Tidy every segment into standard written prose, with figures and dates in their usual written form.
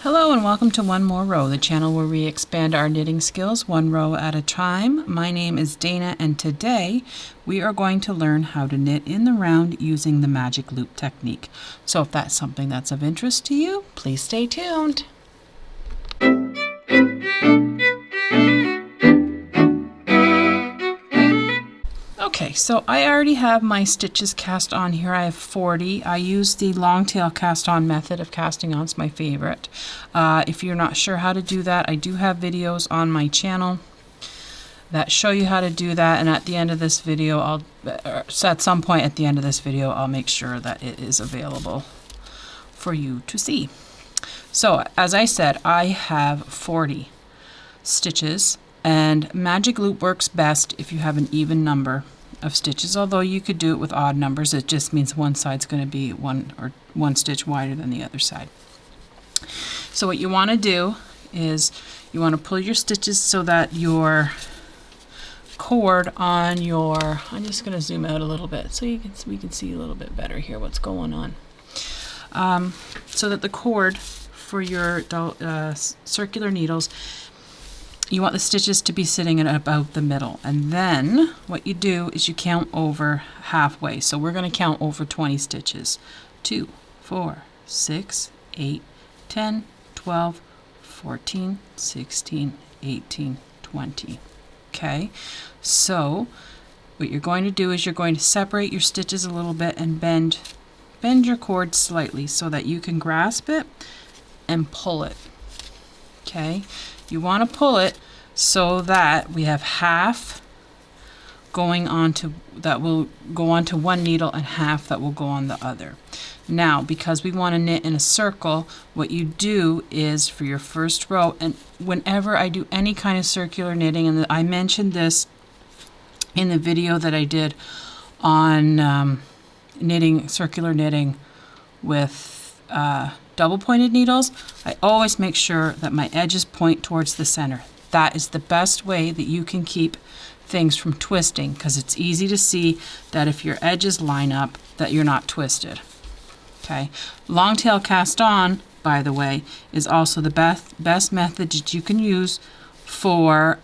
Hello and welcome to One More Row, the channel where we expand our knitting skills one row at a time. My name is Dana and today we are going to learn how to knit in the round using the magic loop technique. So if that's something that's of interest to you, please stay tuned. Okay, so I already have my stitches cast on here. I have 40. I use the long tail cast on method of casting on. It's my favorite. If you're not sure how to do that, I do have videos on my channel that show you how to do that, and at the end of this video, at some point at the end of this video, I'll make sure that it is available for you to see. So as I said, I have 40 stitches, and magic loop works best if you have an even number of stitches, although you could do it with odd numbers. It just means one side's going to be one stitch wider than the other side. So what you want to do is you want to pull your stitches so that your cord on your, I'm just going to zoom out a little bit so we can see a little bit better here what's going on. So that the cord for your circular needles, you want the stitches to be sitting at about the middle, and then what you do is you count over halfway. So we're going to count over 20 stitches. 2, 4, 6, 8, 10, 12, 14, 16, 18, 20. Okay, so what you're going to do is you're going to separate your stitches a little bit and bend your cord slightly so that you can grasp it and pull it. Okay, you want to pull it so that we have half going onto that will go onto one needle and half that will go on the other. Now, because we want to knit in a circle, what you do is for your first row, and whenever I do any kind of circular knitting, and I mentioned this in the video that I did on circular knitting with double pointed needles, I always make sure that my edges point towards the center. That is the best way that you can keep things from twisting, because it's easy to see that if your edges line up that you're not twisted. Okay, long tail cast on, by the way, is also the best method that you can use for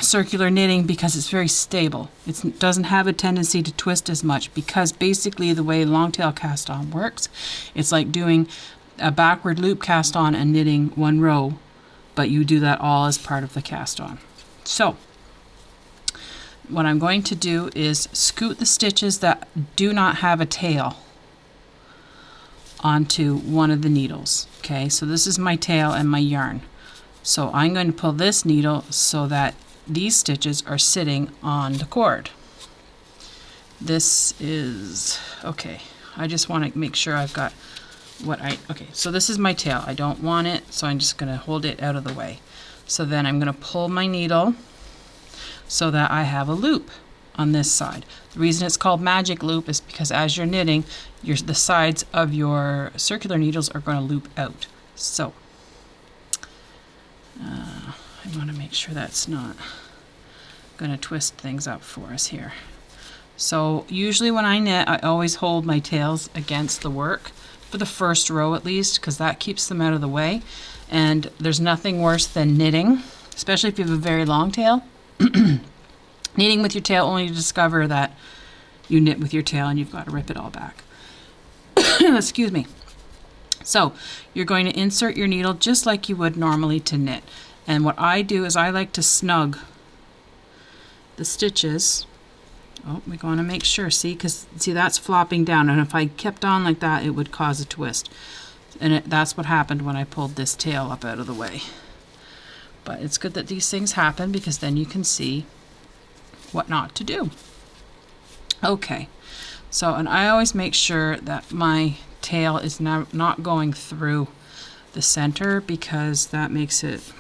circular knitting because it's very stable. It doesn't have a tendency to twist as much, because basically the way long tail cast on works, it's like doing a backward loop cast on and knitting one row, but you do that all as part of the cast on. So what I'm going to do is scoot the stitches that do not have a tail onto one of the needles. Okay, so this is my tail and my yarn. So I'm going to pull this needle so that these stitches are sitting on the cord. This is, okay, I just want to make sure I've got okay, so this is my tail. I don't want it, so I'm just going to hold it out of the way. So then I'm going to pull my needle so that I have a loop on this side. The reason it's called magic loop is because as you're knitting, the sides of your circular needles are going to loop out. So I want to make sure that's not going to twist things up for us here. So usually when I knit, I always hold my tails against the work, for the first row at least, because that keeps them out of the way. And there's nothing worse than knitting, especially if you have a very long tail. Knitting with your tail only to discover that you knit with your tail and you've got to rip it all back. Excuse me. So you're going to insert your needle just like you would normally to knit. And what I do is I like to snug the stitches. Oh, we're going to make sure, see, because see, that's flopping down, and if I kept on like that, it would cause a twist. And that's what happened when I pulled this tail up out of the way. But it's good that these things happen, because then you can see what not to do. Okay, so, and I always make sure that my tail is not going through the center, because that makes it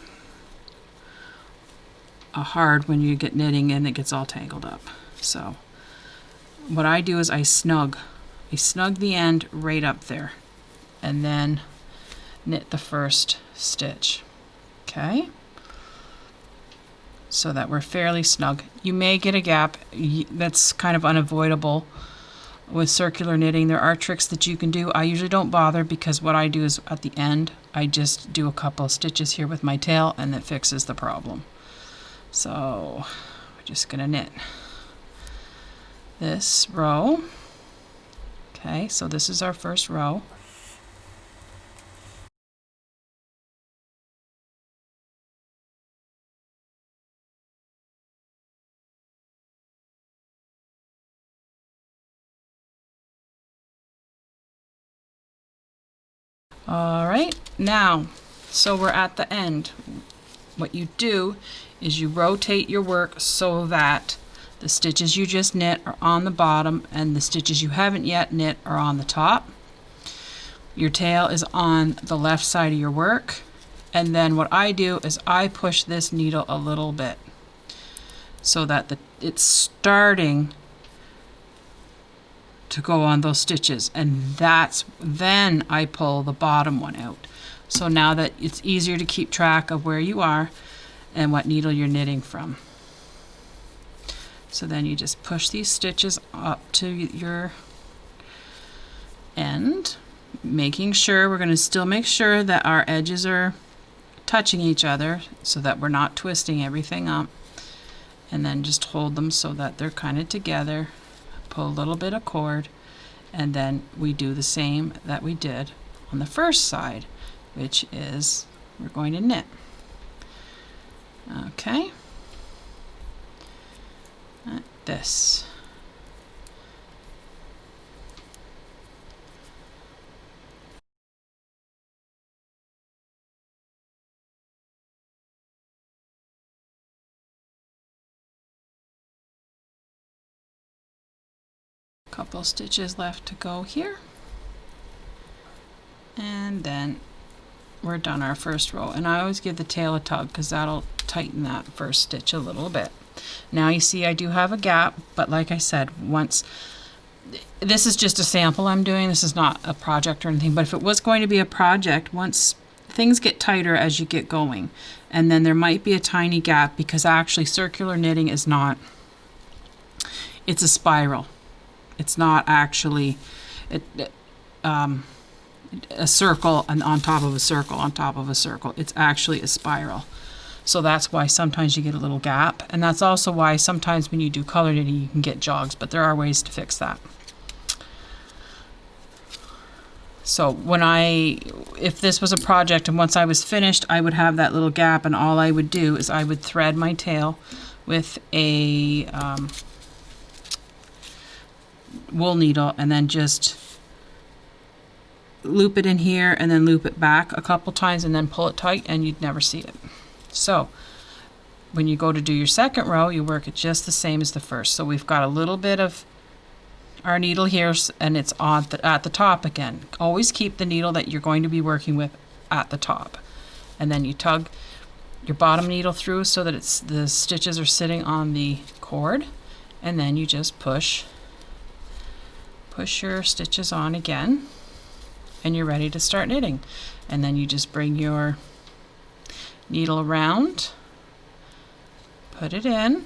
hard when you get knitting and it gets all tangled up. So what I do is I snug the end right up there and then knit the first stitch. Okay, so that we're fairly snug. You may get a gap, that's kind of unavoidable, with circular knitting. There are tricks that you can do. I usually don't bother because what I do is at the end I just do a couple of stitches here with my tail and that fixes the problem. So we're just going to knit this row. Okay, so this is our first row. All right, now, so we're at the end. What you do is you rotate your work so that the stitches you just knit are on the bottom and the stitches you haven't yet knit are on the top. Your tail is on the left side of your work, and then what I do is I push this needle a little bit so that it's starting to go on those stitches, and then I pull the bottom one out. So now that it's easier to keep track of where you are and what needle you're knitting from. So then you just push these stitches up to your end, making sure, we're going to still make sure that our edges are touching each other so that we're not twisting everything up, and then just hold them so that they're kind of together. Pull a little bit of cord, and then we do the same that we did on the first side, which is we're going to knit. Okay, like this. Couple stitches left to go here, and then we're done our first row. And I always give the tail a tug because that'll tighten that first stitch a little bit. Now you see I do have a gap, but like I said, once this is just a sample I'm doing, this is not a project or anything, but if it was going to be a project, once things get tighter as you get going, and then there might be a tiny gap, because actually circular knitting is not, it's a spiral. It's not actually a circle and on top of a circle on top of a circle. It's actually a spiral. So that's why sometimes you get a little gap, and that's also why sometimes when you do color knitting you can get jogs, but there are ways to fix that. So if this was a project and once I was finished, I would have that little gap, and all I would do is I would thread my tail with a wool needle and then just loop it in here and then loop it back a couple times and then pull it tight, and you'd never see it. So when you go to do your second row, you work it just the same as the first. So we've got a little bit of our needle here, and it's on at the top again. Always keep the needle that you're going to be working with at the top, and then you tug your bottom needle through so that the stitches are sitting on the cord, and then you just push your stitches on again, and you're ready to start knitting. And then you just bring your needle around, put it in,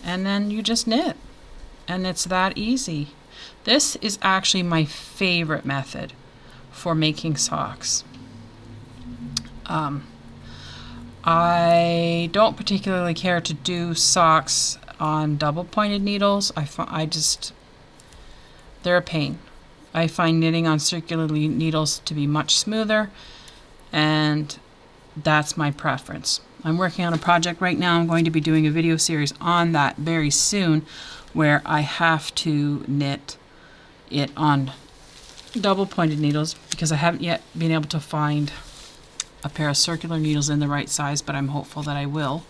and then you just knit. And it's that easy. This is actually my favorite method for making socks. I don't particularly care to do socks on double pointed needles. They're a pain. I find knitting on circular needles to be much smoother, and that's my preference. I'm working on a project right now. I'm going to be doing a video series on that very soon, where I have to knit it on double pointed needles because I haven't yet been able to find a pair of circular needles in the right size, but I'm hopeful that I will.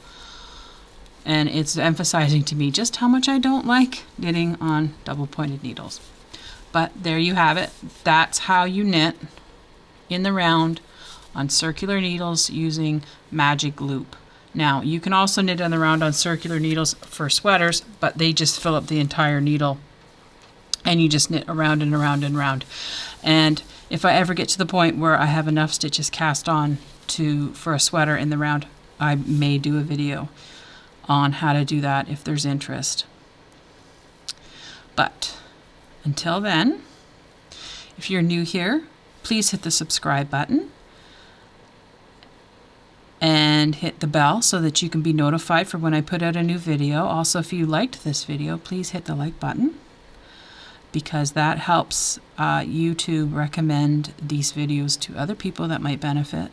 And it's emphasizing to me just how much I don't like knitting on double pointed needles. But there you have it. That's how you knit in the round on circular needles using magic loop. Now you can also knit on the round on circular needles for sweaters, but they just fill up the entire needle and you just knit around and around and around. And if I ever get to the point where I have enough stitches cast on for a sweater in the round, I may do a video on how to do that if there's interest. But until then, if you're new here, please hit the subscribe button and hit the bell so that you can be notified for when I put out a new video. Also, if you liked this video, please hit the like button, because that helps YouTube recommend these videos to other people that might benefit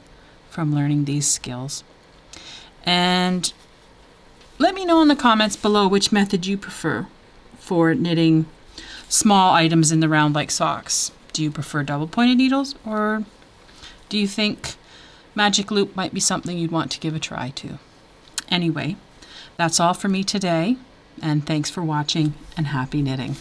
from learning these skills. And let me know in the comments below which method you prefer for knitting small items in the round like socks. Do you prefer double pointed needles, or do you think magic loop might be something you'd want to give a try to? Anyway, that's all for me today, and thanks for watching, and happy knitting.